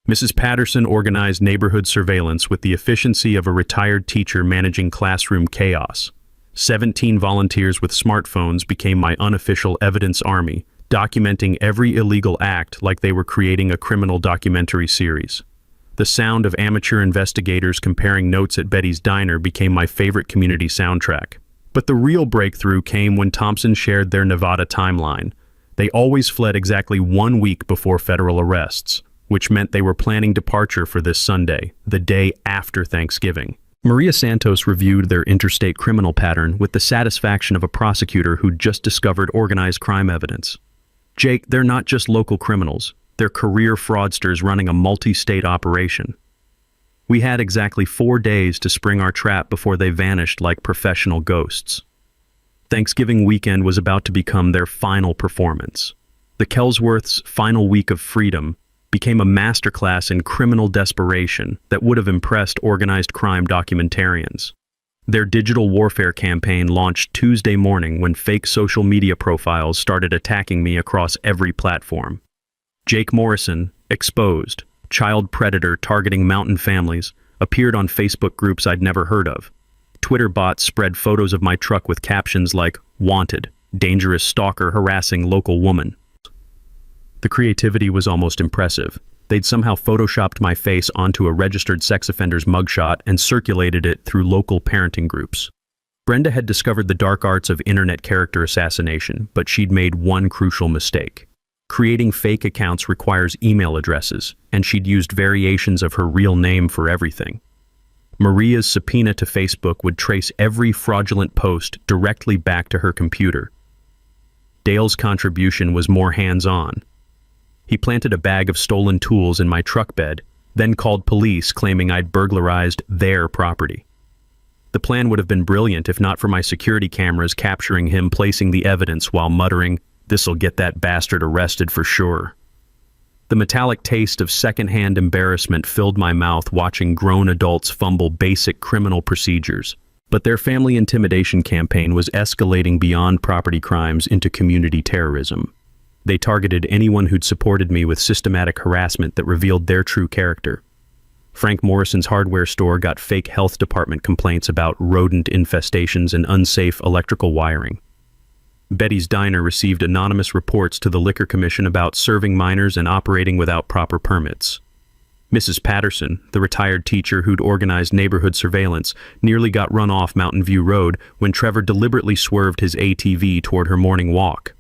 Mrs. Patterson organized neighborhood surveillance with the efficiency of a retired teacher managing classroom chaos. 17 volunteers with smartphones became my unofficial evidence army, documenting every illegal act like they were creating a criminal documentary series. The sound of amateur investigators comparing notes at Betty's Diner became my favorite community soundtrack. But the real breakthrough came when Thompson shared their Nevada timeline. They always fled exactly 1 week before federal arrests, which meant they were planning departure for this Sunday, the day after Thanksgiving. Maria Santos reviewed their interstate criminal pattern with the satisfaction of a prosecutor who'd just discovered organized crime evidence. Jake, they're not just local criminals, they're career fraudsters running a multi-state operation. We had exactly 4 days to spring our trap before they vanished like professional ghosts. Thanksgiving weekend was about to become their final performance. The Kelsworths' final week of freedom became a masterclass in criminal desperation that would have impressed organized crime documentarians. Their digital warfare campaign launched Tuesday morning when fake social media profiles started attacking me across every platform. Jake Morrison, exposed, child predator targeting mountain families, appeared on Facebook groups I'd never heard of. Twitter bots spread photos of my truck with captions like, "Wanted, dangerous stalker harassing local woman." The creativity was almost impressive. They'd somehow photoshopped my face onto a registered sex offender's mugshot and circulated it through local parenting groups. Brenda had discovered the dark arts of internet character assassination, but she'd made one crucial mistake. Creating fake accounts requires email addresses, and she'd used variations of her real name for everything. Maria's subpoena to Facebook would trace every fraudulent post directly back to her computer. Dale's contribution was more hands-on. He planted a bag of stolen tools in my truck bed, then called police claiming I'd burglarized their property. The plan would have been brilliant if not for my security cameras capturing him placing the evidence while muttering, "This'll get that bastard arrested for sure." The metallic taste of secondhand embarrassment filled my mouth watching grown adults fumble basic criminal procedures. But their family intimidation campaign was escalating beyond property crimes into community terrorism. They targeted anyone who'd supported me with systematic harassment that revealed their true character. Frank Morrison's hardware store got fake health department complaints about rodent infestations and unsafe electrical wiring. Betty's Diner received anonymous reports to the Liquor Commission about serving minors and operating without proper permits. Mrs. Patterson, the retired teacher who'd organized neighborhood surveillance, nearly got run off Mountain View Road when Trevor deliberately swerved his ATV toward her morning walk.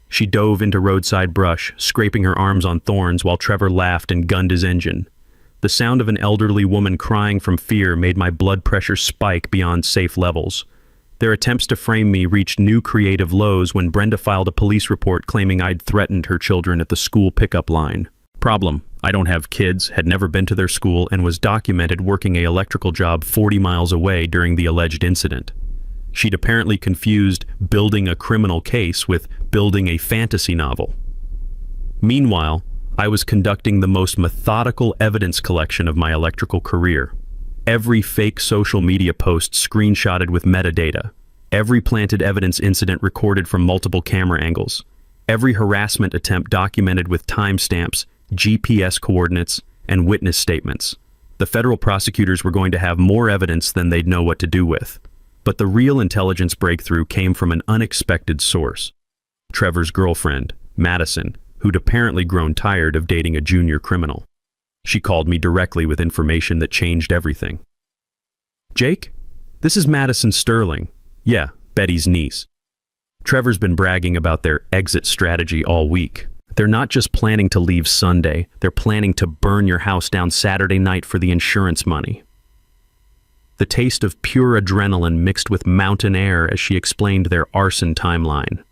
She dove into roadside brush, scraping her arms on thorns while Trevor laughed and gunned his engine. The sound of an elderly woman crying from fear made my blood pressure spike beyond safe levels. Their attempts to frame me reached new creative lows when Brenda filed a police report claiming I'd threatened her children at the school pickup line. Problem: I don't have kids, had never been to their school, and was documented working an electrical job 40 miles away during the alleged incident. She'd apparently confused building a criminal case with building a fantasy novel. Meanwhile, I was conducting the most methodical evidence collection of my electrical career. Every fake social media post screenshotted with metadata. Every planted evidence incident recorded from multiple camera angles. Every harassment attempt documented with timestamps, GPS coordinates, and witness statements. The federal prosecutors were going to have more evidence than they'd know what to do with. But the real intelligence breakthrough came from an unexpected source. Trevor's girlfriend, Madison, who'd apparently grown tired of dating a junior criminal. She called me directly with information that changed everything. "Jake, this is Madison Sterling. Yeah, Betty's niece. Trevor's been bragging about their exit strategy all week. They're not just planning to leave Sunday, they're planning to burn your house down Saturday night for the insurance money." The taste of pure adrenaline mixed with mountain air as she explained their arson timeline.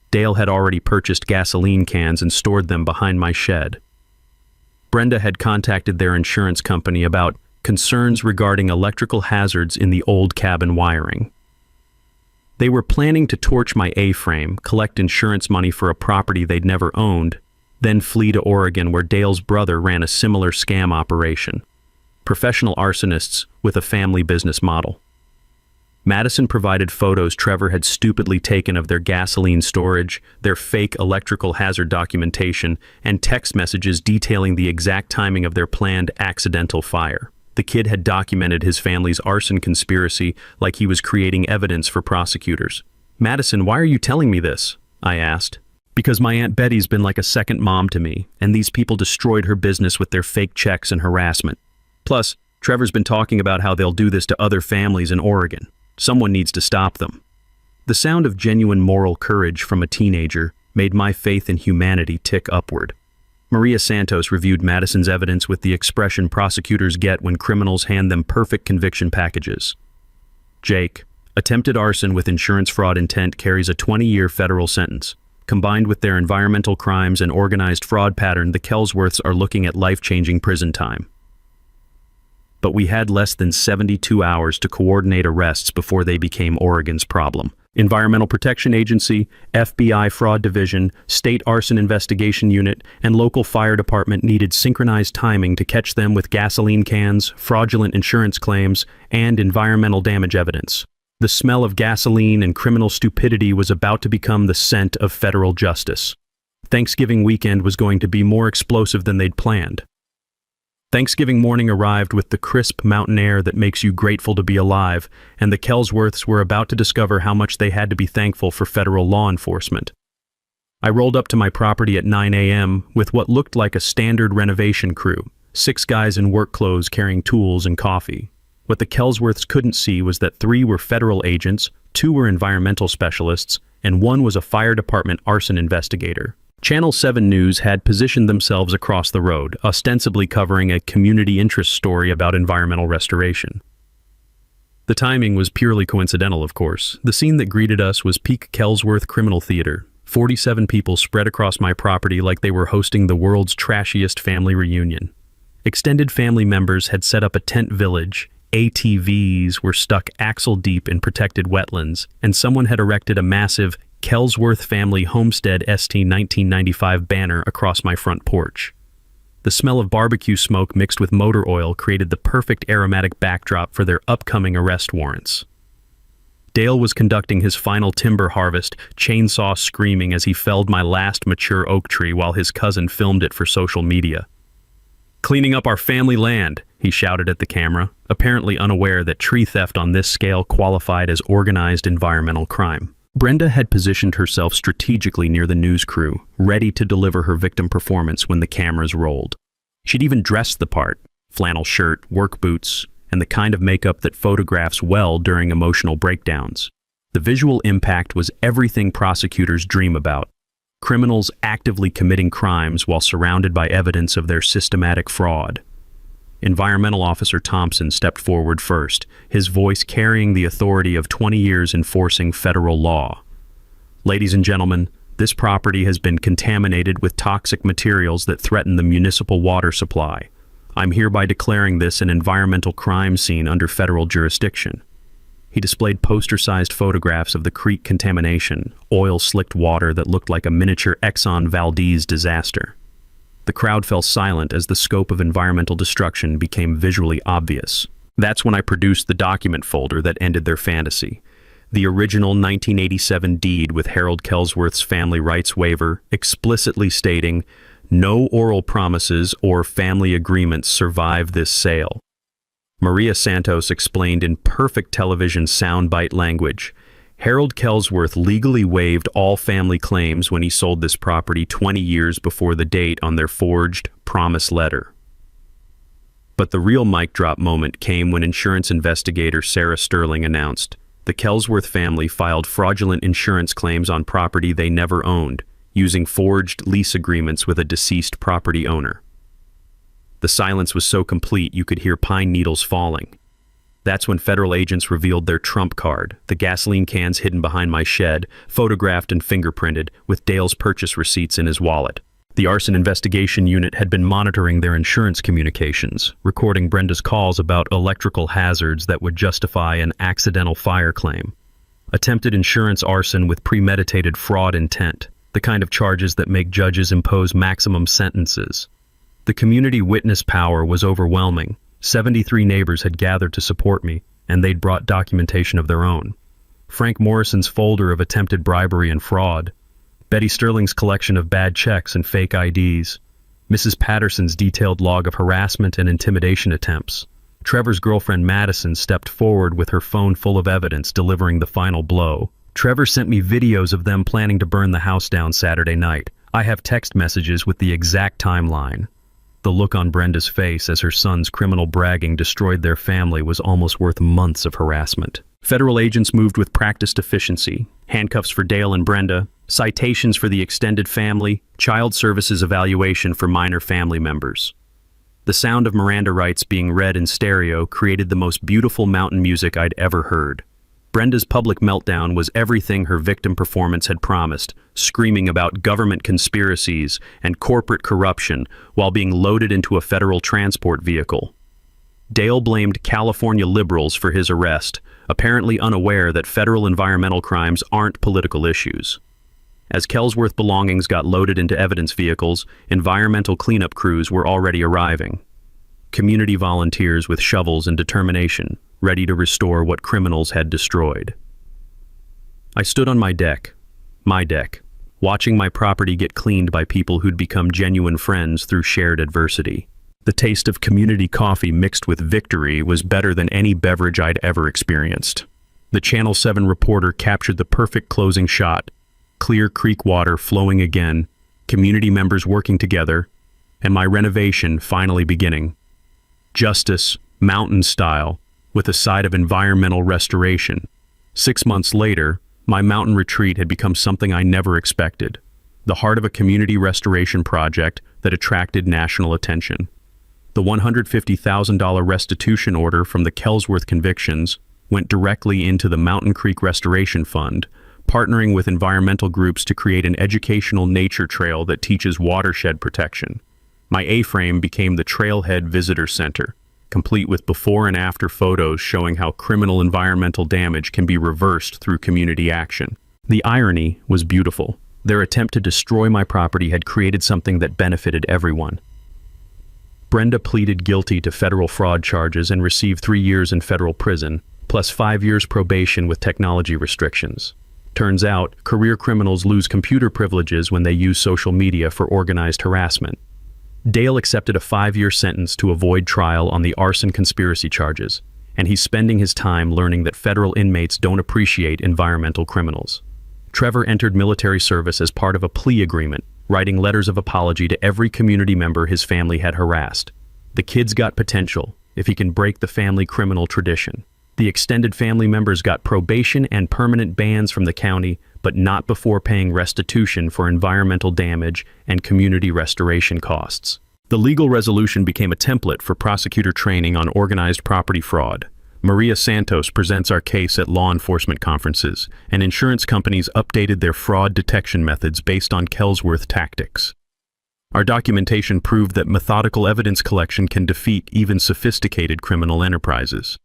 Dale had already purchased gasoline cans and stored them behind my shed. Brenda had contacted their insurance company about concerns regarding electrical hazards in the old cabin wiring. They were planning to torch my A-frame, collect insurance money for a property they'd never owned, then flee to Oregon where Dale's brother ran a similar scam operation. Professional arsonists with a family business model. Madison provided photos Trevor had stupidly taken of their gasoline storage, their fake electrical hazard documentation, and text messages detailing the exact timing of their planned accidental fire. The kid had documented his family's arson conspiracy like he was creating evidence for prosecutors. "Madison, why are you telling me this?" I asked. "Because my Aunt Betty's been like a second mom to me, and these people destroyed her business with their fake checks and harassment. Plus, Trevor's been talking about how they'll do this to other families in Oregon. Someone needs to stop them." The sound of genuine moral courage from a teenager made my faith in humanity tick upward. Maria Santos reviewed Madison's evidence with the expression prosecutors get when criminals hand them perfect conviction packages. "Jake, attempted arson with insurance fraud intent carries a 20-year federal sentence. Combined with their environmental crimes and organized fraud pattern, the Kelsworths are looking at life-changing prison time." But we had less than 72 hours to coordinate arrests before they became Oregon's problem. Environmental Protection Agency, FBI Fraud Division, State Arson Investigation Unit, and local fire department needed synchronized timing to catch them with gasoline cans, fraudulent insurance claims, and environmental damage evidence. The smell of gasoline and criminal stupidity was about to become the scent of federal justice. Thanksgiving weekend was going to be more explosive than they'd planned. Thanksgiving morning arrived with the crisp mountain air that makes you grateful to be alive, and the Kelsworths were about to discover how much they had to be thankful for federal law enforcement. I rolled up to my property at 9 a.m. with what looked like a standard renovation crew, 6 guys in work clothes carrying tools and coffee. What the Kelsworths couldn't see was that 3 were federal agents, 2 were environmental specialists, and 1 was a fire department arson investigator. Channel 7 News had positioned themselves across the road, ostensibly covering a community interest story about environmental restoration. The timing was purely coincidental, of course. The scene that greeted us was peak Kelsworth Criminal Theater. 47 people spread across my property like they were hosting the world's trashiest family reunion. Extended family members had set up a tent village, ATVs were stuck axle-deep in protected wetlands, and someone had erected a massive Kelsworth Family Homestead ST 1995 banner across my front porch. The smell of barbecue smoke mixed with motor oil created the perfect aromatic backdrop for their upcoming arrest warrants. Dale was conducting his final timber harvest, chainsaw screaming as he felled my last mature oak tree while his cousin filmed it for social media. "Cleaning up our family land," he shouted at the camera, apparently unaware that tree theft on this scale qualified as organized environmental crime. Brenda had positioned herself strategically near the news crew, ready to deliver her victim performance when the cameras rolled. She'd even dressed the part: flannel shirt, work boots, and the kind of makeup that photographs well during emotional breakdowns. The visual impact was everything prosecutors dream about: criminals actively committing crimes while surrounded by evidence of their systematic fraud. Environmental Officer Thompson stepped forward first, his voice carrying the authority of 20 years enforcing federal law. "Ladies and gentlemen, this property has been contaminated with toxic materials that threaten the municipal water supply. I'm hereby declaring this an environmental crime scene under federal jurisdiction." He displayed poster-sized photographs of the creek contamination, oil-slicked water that looked like a miniature Exxon Valdez disaster. The crowd fell silent as the scope of environmental destruction became visually obvious. That's when I produced the document folder that ended their fantasy. The original 1987 deed with Harold Kelsworth's family rights waiver, explicitly stating, "No oral promises or family agreements survive this sale." Maria Santos explained in perfect television soundbite language, Harold Kelsworth legally waived all family claims when he sold this property 20 years before the date on their forged promise letter. But the real mic drop moment came when insurance investigator Sarah Sterling announced the Kelsworth family filed fraudulent insurance claims on property they never owned, using forged lease agreements with a deceased property owner. The silence was so complete you could hear pine needles falling. That's when federal agents revealed their trump card, the gasoline cans hidden behind my shed, photographed and fingerprinted, with Dale's purchase receipts in his wallet. The arson investigation unit had been monitoring their insurance communications, recording Brenda's calls about electrical hazards that would justify an accidental fire claim. Attempted insurance arson with premeditated fraud intent, the kind of charges that make judges impose maximum sentences. The community witness power was overwhelming. 73 neighbors had gathered to support me, and they'd brought documentation of their own. Frank Morrison's folder of attempted bribery and fraud, Betty Sterling's collection of bad checks and fake IDs, Mrs. Patterson's detailed log of harassment and intimidation attempts. Trevor's girlfriend Madison stepped forward with her phone full of evidence, delivering the final blow. Trevor sent me videos of them planning to burn the house down Saturday night. I have text messages with the exact timeline. The look on Brenda's face as her son's criminal bragging destroyed their family was almost worth months of harassment. Federal agents moved with practiced efficiency. Handcuffs for Dale and Brenda, citations for the extended family, child services evaluation for minor family members. The sound of Miranda rights being read in stereo created the most beautiful mountain music I'd ever heard. Brenda's public meltdown was everything her victim performance had promised, screaming about government conspiracies and corporate corruption while being loaded into a federal transport vehicle. Dale blamed California liberals for his arrest, apparently unaware that federal environmental crimes aren't political issues. As Kelsworth belongings got loaded into evidence vehicles, environmental cleanup crews were already arriving. Community volunteers with shovels and determination, ready to restore what criminals had destroyed. I stood on my deck, watching my property get cleaned by people who'd become genuine friends through shared adversity. The taste of community coffee mixed with victory was better than any beverage I'd ever experienced. The Channel 7 reporter captured the perfect closing shot: clear creek water flowing again, community members working together, and my renovation finally beginning. Justice, mountain style, with a side of environmental restoration. 6 months later, my mountain retreat had become something I never expected, the heart of a community restoration project that attracted national attention. The $150,000 restitution order from the Kelsworth convictions went directly into the Mountain Creek Restoration Fund, partnering with environmental groups to create an educational nature trail that teaches watershed protection. My A-frame became the Trailhead Visitor Center, complete with before and after photos showing how criminal environmental damage can be reversed through community action. The irony was beautiful. Their attempt to destroy my property had created something that benefited everyone. Brenda pleaded guilty to federal fraud charges and received 3 years in federal prison, plus 5 years probation with technology restrictions. Turns out, career criminals lose computer privileges when they use social media for organized harassment. Dale accepted a 5-year sentence to avoid trial on the arson conspiracy charges, and he's spending his time learning that federal inmates don't appreciate environmental criminals. Trevor entered military service as part of a plea agreement, writing letters of apology to every community member his family had harassed. The kid's got potential, if he can break the family criminal tradition. The extended family members got probation and permanent bans from the county, but not before paying restitution for environmental damage and community restoration costs. The legal resolution became a template for prosecutor training on organized property fraud. Maria Santos presents our case at law enforcement conferences, and insurance companies updated their fraud detection methods based on Kelsworth tactics. Our documentation proved that methodical evidence collection can defeat even sophisticated criminal enterprises.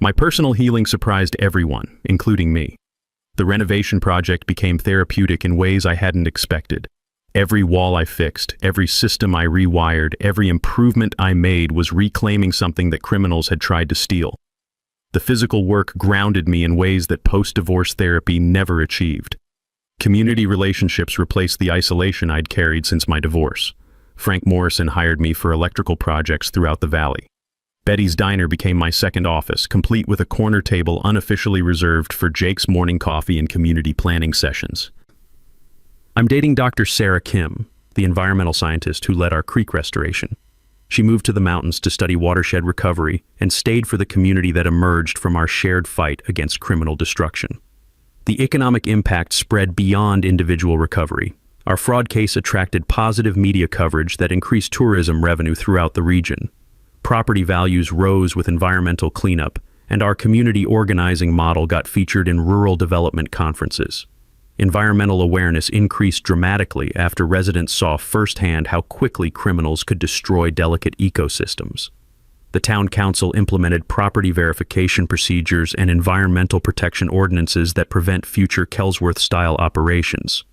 My personal healing surprised everyone, including me. The renovation project became therapeutic in ways I hadn't expected. Every wall I fixed, every system I rewired, every improvement I made was reclaiming something that criminals had tried to steal. The physical work grounded me in ways that post-divorce therapy never achieved. Community relationships replaced the isolation I'd carried since my divorce. Frank Morrison hired me for electrical projects throughout the valley. Betty's Diner became my second office, complete with a corner table unofficially reserved for Jake's morning coffee and community planning sessions. I'm dating Dr. Sarah Kim, the environmental scientist who led our creek restoration. She moved to the mountains to study watershed recovery and stayed for the community that emerged from our shared fight against criminal destruction. The economic impact spread beyond individual recovery. Our fraud case attracted positive media coverage that increased tourism revenue throughout the region. Property values rose with environmental cleanup, and our community organizing model got featured in rural development conferences. Environmental awareness increased dramatically after residents saw firsthand how quickly criminals could destroy delicate ecosystems. The town council implemented property verification procedures and environmental protection ordinances that prevent future Kelsworth-style operations.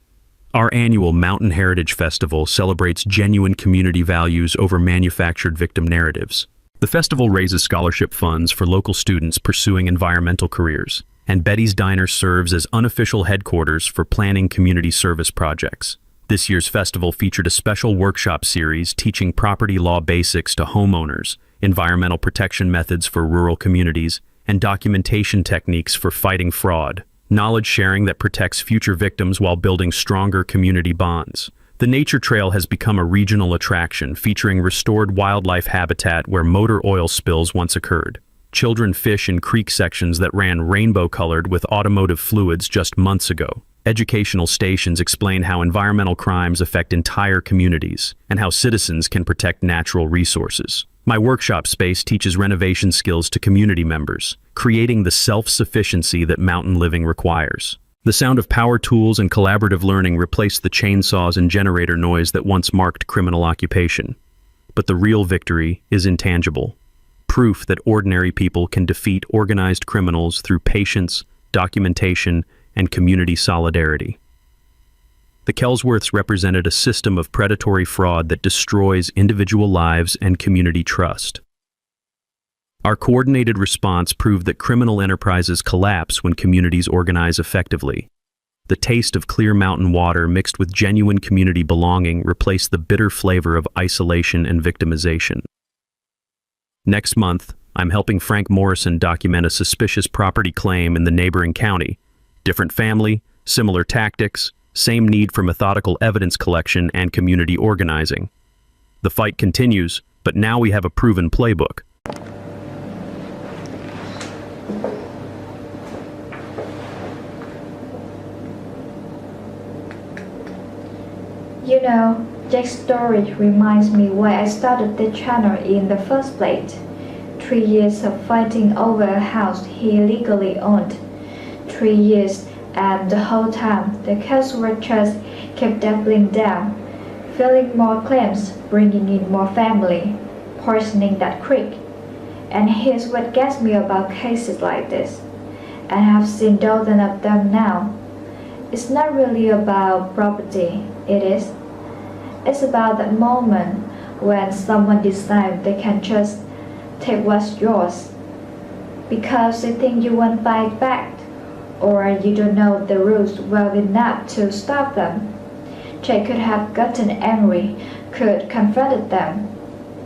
Our annual Mountain Heritage Festival celebrates genuine community values over manufactured victim narratives. The festival raises scholarship funds for local students pursuing environmental careers, and Betty's Diner serves as unofficial headquarters for planning community service projects. This year's festival featured a special workshop series teaching property law basics to homeowners, environmental protection methods for rural communities, and documentation techniques for fighting fraud. Knowledge sharing that protects future victims while building stronger community bonds. The nature trail has become a regional attraction, featuring restored wildlife habitat where motor oil spills once occurred. Children fish in creek sections that ran rainbow-colored with automotive fluids just months ago. Educational stations explain how environmental crimes affect entire communities and how citizens can protect natural resources. My workshop space teaches renovation skills to community members, creating the self-sufficiency that mountain living requires. The sound of power tools and collaborative learning replaced the chainsaws and generator noise that once marked criminal occupation. But the real victory is intangible. Proof that ordinary people can defeat organized criminals through patience, documentation, and community solidarity. The Kelsworths represented a system of predatory fraud that destroys individual lives and community trust. Our coordinated response proved that criminal enterprises collapse when communities organize effectively. The taste of clear mountain water mixed with genuine community belonging replaced the bitter flavor of isolation and victimization. Next month, I'm helping Frank Morrison document a suspicious property claim in the neighboring county. Different family, similar tactics, same need for methodical evidence collection and community organizing. The fight continues, but now we have a proven playbook. You know, Jake's story reminds me why I started the channel in the first place. 3 years of fighting over a house he illegally owned. 3 years, and the whole time the Kelsworth Trust kept doubling down, filing more claims, bringing in more family, poisoning that creek. And here's what gets me about cases like this, and I've seen dozens of them now. It's not really about property, it is. It's about that moment when someone decides they can just take what's yours because they think you won't fight back, or you don't know the rules well enough to stop them. Jay could have gotten angry, could confronted them,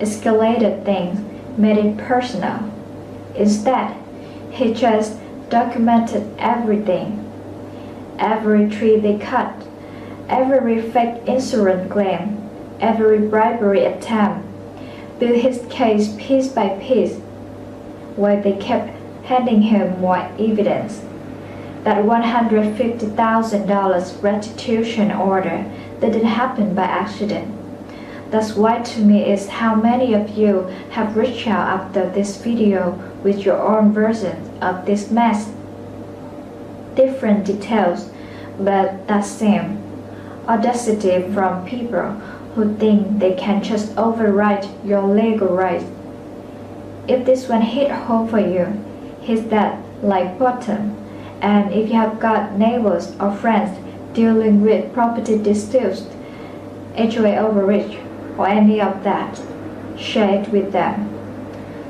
escalated things, made it personal. Instead, he just documented everything. Every tree they cut, every fake insurance claim, every bribery attempt, built his case piece by piece, while they kept handing him more evidence. That $150,000 restitution order didn't happen by accident. That's why to me is how many of you have reached out after this video with your own versions of this mess. Different details, but that same audacity from people who think they can just override your legal rights. If this one hit home for you, hit that like button. And if you have got neighbors or friends dealing with property disputes, HOA overreach, or any of that, share it with them.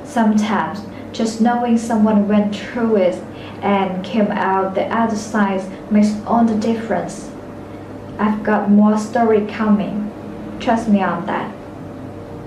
Sometimes just knowing someone went through it and came out the other side makes all the difference. I've got more story coming. Trust me on that.